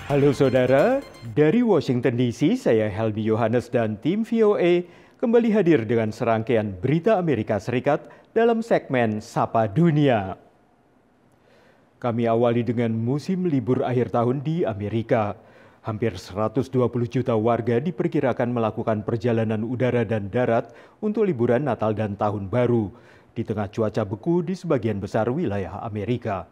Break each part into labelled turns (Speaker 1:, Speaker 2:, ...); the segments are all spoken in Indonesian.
Speaker 1: Halo saudara, dari Washington DC saya Helmi Yohanes dan tim VOA kembali hadir dengan serangkaian berita Amerika Serikat dalam segmen Sapa Dunia. Kami awali dengan musim libur akhir tahun di Amerika. Hampir 120 juta warga diperkirakan melakukan perjalanan udara dan darat untuk liburan Natal dan Tahun Baru di tengah cuaca beku di sebagian besar wilayah Amerika.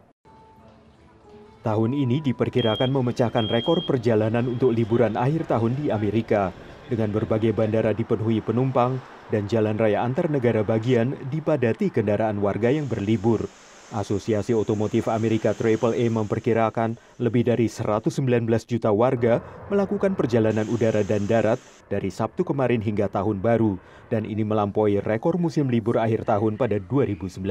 Speaker 1: Tahun ini diperkirakan memecahkan rekor perjalanan untuk liburan akhir tahun di Amerika, dengan berbagai bandara dipenuhi penumpang dan jalan raya antar negara bagian dipadati kendaraan warga yang berlibur. Asosiasi Otomotif Amerika AAA memperkirakan lebih dari 119 juta warga melakukan perjalanan udara dan darat dari Sabtu kemarin hingga Tahun Baru, dan ini melampaui rekor musim libur akhir tahun pada 2019.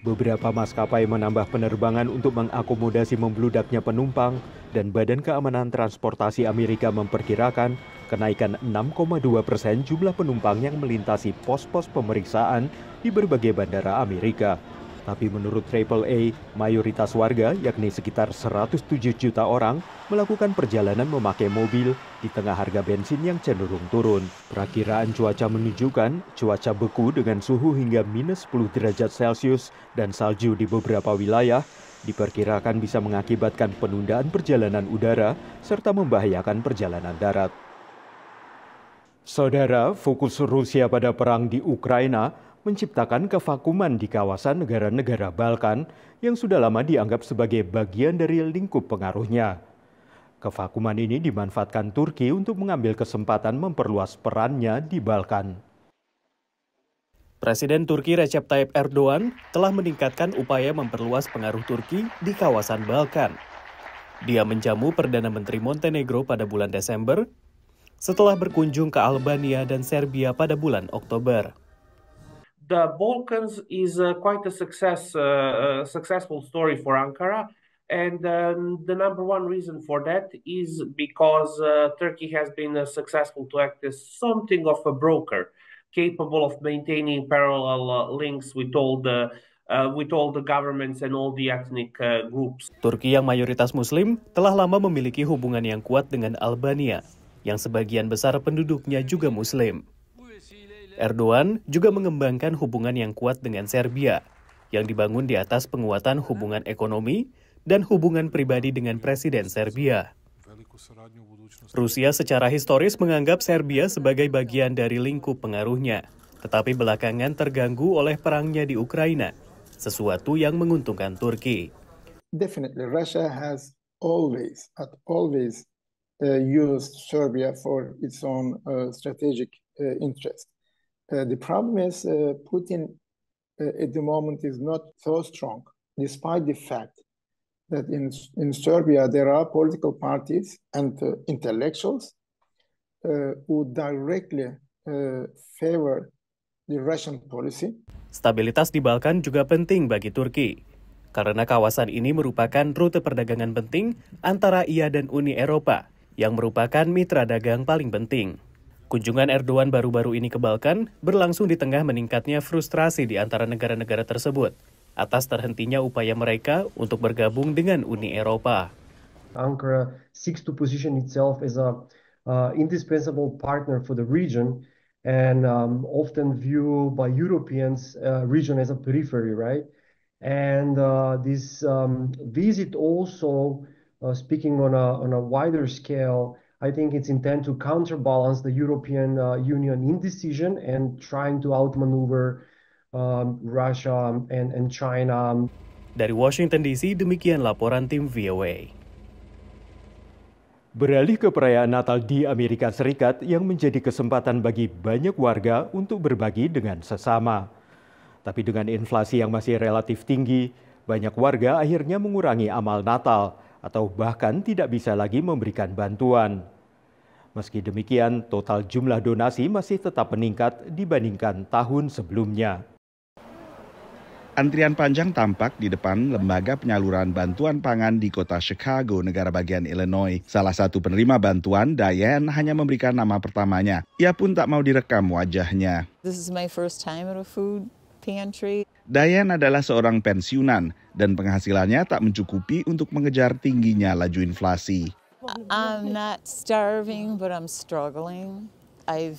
Speaker 1: Beberapa maskapai menambah penerbangan untuk mengakomodasi membludaknya penumpang, dan Badan Keamanan Transportasi Amerika memperkirakan kenaikan 6,2% jumlah penumpang yang melintasi pos-pos pemeriksaan di berbagai bandara Amerika. Tapi menurut AAA, mayoritas warga, yakni sekitar 107 juta orang, melakukan perjalanan memakai mobil di tengah harga bensin yang cenderung turun. Perakiraan cuaca menunjukkan cuaca beku dengan suhu hingga minus 10 derajat Celcius dan salju di beberapa wilayah diperkirakan bisa mengakibatkan penundaan perjalanan udara serta membahayakan perjalanan darat. Saudara, fokus Rusia pada perang di Ukraina menciptakan kevakuman di kawasan negara-negara Balkan yang sudah lama dianggap sebagai bagian dari lingkup pengaruhnya. Kevakuman ini dimanfaatkan Turki untuk mengambil kesempatan memperluas perannya di Balkan.
Speaker 2: Presiden Turki Recep Tayyip Erdogan telah meningkatkan upaya memperluas pengaruh Turki di kawasan Balkan. Dia menjamu Perdana Menteri Montenegro pada bulan Desember, setelah berkunjung ke Albania dan Serbia pada bulan Oktober.
Speaker 3: The Balkans is quite a successful story for Ankara, and the number one reason for that is because Turkey has been successful to act as something of a broker, capable of maintaining parallel links with all the governments and all the ethnic groups.
Speaker 2: Turki yang mayoritas Muslim telah lama memiliki hubungan yang kuat dengan Albania, yang sebagian besar penduduknya juga Muslim. Erdogan juga mengembangkan hubungan yang kuat dengan Serbia, yang dibangun di atas penguatan hubungan ekonomi dan hubungan pribadi dengan Presiden Serbia. Rusia secara historis menganggap Serbia sebagai bagian dari lingkup pengaruhnya, tetapi belakangan terganggu oleh perangnya di Ukraina, sesuatu yang menguntungkan Turki.
Speaker 4: Definitely, Russia has always used Serbia for its own strategic interest. The problem is Putin at the moment is not so strong, despite the fact that in Serbia there are political parties and intellectuals who directly favor the Russian policy.
Speaker 2: Stabilitas di Balkan juga penting bagi Turki, karena kawasan ini merupakan rute perdagangan penting antara ia dan Uni Eropa, yang merupakan mitra dagang paling penting. Kunjungan Erdogan baru-baru ini ke Balkan berlangsung di tengah meningkatnya frustrasi di antara negara-negara tersebut atas terhentinya upaya mereka untuk bergabung dengan Uni Eropa.
Speaker 5: Ankara seeks to position itself as a indispensable partner for the region and often view by Europeans region as a periphery, right? And this visit also, speaking on a wider scale, I think it's intended to counterbalance the European Union indecision and trying to outmaneuver Russia and China.
Speaker 2: Dari Washington DC, demikian laporan tim VOA.
Speaker 1: Beralih ke perayaan Natal di Amerika Serikat yang menjadi kesempatan bagi banyak warga untuk berbagi dengan sesama. Tapi dengan inflasi yang masih relatif tinggi, banyak warga akhirnya mengurangi amal Natal atau bahkan tidak bisa lagi memberikan bantuan. Meski demikian, total jumlah donasi masih tetap meningkat dibandingkan tahun sebelumnya.
Speaker 6: Antrian panjang tampak di depan lembaga penyaluran bantuan pangan di kota Chicago, negara bagian Illinois. Salah satu penerima bantuan, Diane, hanya memberikan nama pertamanya. Ia pun tak mau direkam wajahnya.
Speaker 7: This is my first time at a food pantry.
Speaker 6: Diane adalah seorang pensiunan dan penghasilannya tak mencukupi untuk mengejar tingginya laju inflasi.
Speaker 7: I'm not starving, but I'm struggling. I've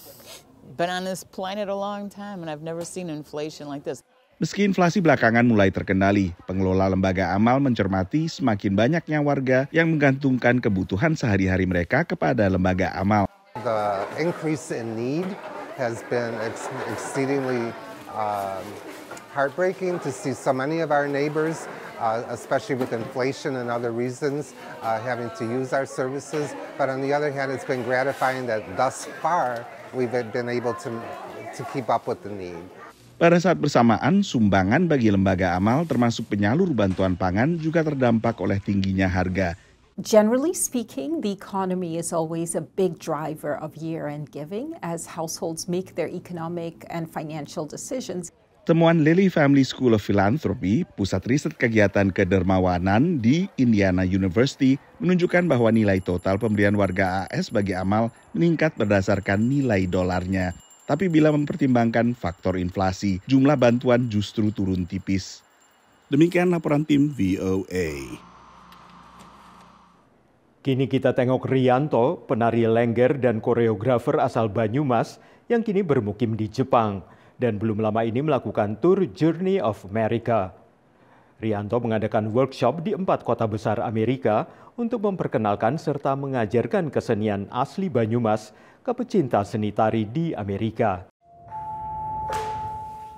Speaker 7: been on this planet a long time and I've never seen inflation like this.
Speaker 6: Meski inflasi belakangan mulai terkendali, pengelola lembaga amal mencermati semakin banyaknya warga yang menggantungkan kebutuhan sehari-hari mereka kepada lembaga amal.
Speaker 8: The increase in need has been exceedingly heartbreaking to see so many of our neighbors, especially with inflation and other reasons, having to use our services. But on the other hand, it's been gratifying that thus far we've been able to keep up with the need.
Speaker 6: Pada saat bersamaan, sumbangan bagi lembaga amal termasuk penyalur bantuan pangan juga terdampak oleh tingginya harga.
Speaker 9: Generally speaking, the economy is always a big driver of year-end giving as households make their economic and financial decisions.
Speaker 6: Temuan Lilly Family School of Philanthropy, pusat riset kegiatan kedermawanan di Indiana University, menunjukkan bahwa nilai total pemberian warga AS bagi amal meningkat berdasarkan nilai dolarnya. Tapi bila mempertimbangkan faktor inflasi, jumlah bantuan justru turun tipis. Demikian laporan tim VOA.
Speaker 1: Kini kita tengok Rianto, penari lengger dan koreografer asal Banyumas yang kini bermukim di Jepang dan belum lama ini melakukan tur Journey of America. Rianto mengadakan workshop di 4 kota besar Amerika untuk memperkenalkan serta mengajarkan kesenian asli Banyumas ke pecinta seni tari di Amerika.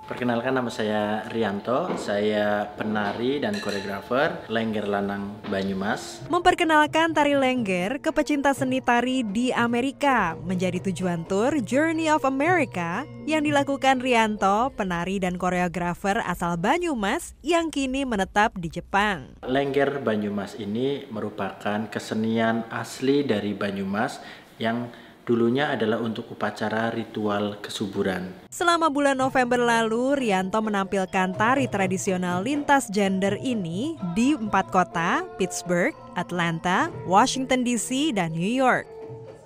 Speaker 10: Perkenalkan, nama saya Rianto, saya penari dan koreografer Lengger Lanang Banyumas.
Speaker 11: Memperkenalkan tari lengger ke pecinta seni tari di Amerika menjadi tujuan tur Journey of America yang dilakukan Rianto, penari dan koreografer asal Banyumas yang kini menetap di Jepang.
Speaker 10: Lengger Banyumas ini merupakan kesenian asli dari Banyumas yang dulunya adalah untuk upacara ritual kesuburan.
Speaker 11: Selama bulan November lalu, Rianto menampilkan tari tradisional lintas gender ini di 4 kota, Pittsburgh, Atlanta, Washington DC, dan New York.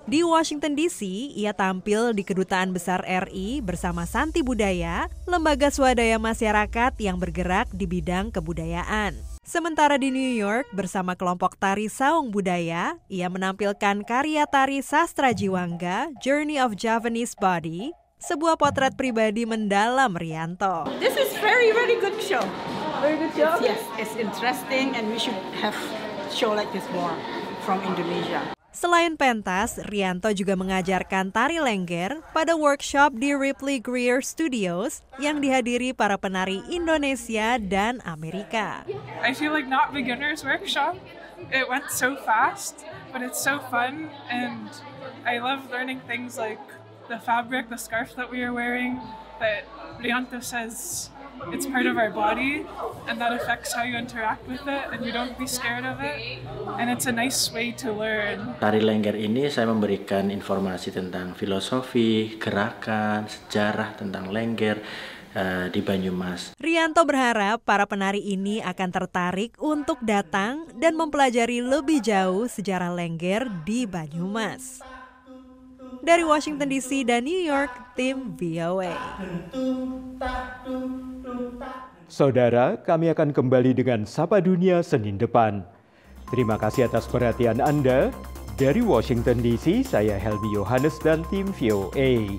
Speaker 11: Di Washington DC, ia tampil di Kedutaan Besar RI bersama Santi Budaya, lembaga swadaya masyarakat yang bergerak di bidang kebudayaan. Sementara di New York bersama kelompok tari Saung Budaya, ia menampilkan karya tari sastra Jiwangga, Journey of Javanese Body, sebuah potret pribadi mendalam Rianto.
Speaker 12: This is very good show. Very good show? Yes, it's interesting and we should have show like this more from Indonesia.
Speaker 11: Selain pentas, Rianto juga mengajarkan tari lengger pada workshop di Ripley Greer Studios yang dihadiri para penari Indonesia dan Amerika.
Speaker 13: I feel like not beginners workshop. It went so fast, but it's so fun and I love learning things like the fabric, the scarf that we are wearing, that Rianto says it's part of our body and that affects how you interact with it and you don't be scared of it and it's a nice way to learn.
Speaker 10: Tari lengger ini saya memberikan informasi tentang filosofi, gerakan, sejarah tentang lengger di Banyumas.
Speaker 11: Rianto berharap para penari ini akan tertarik untuk datang dan mempelajari lebih jauh sejarah lengger di Banyumas. Dari Washington DC dan New York, tim VOA.
Speaker 1: Saudara, kami akan kembali dengan Sapa Dunia Senin depan. Terima kasih atas perhatian Anda. Dari Washington DC, saya Helmi Yohanes dan tim VOA.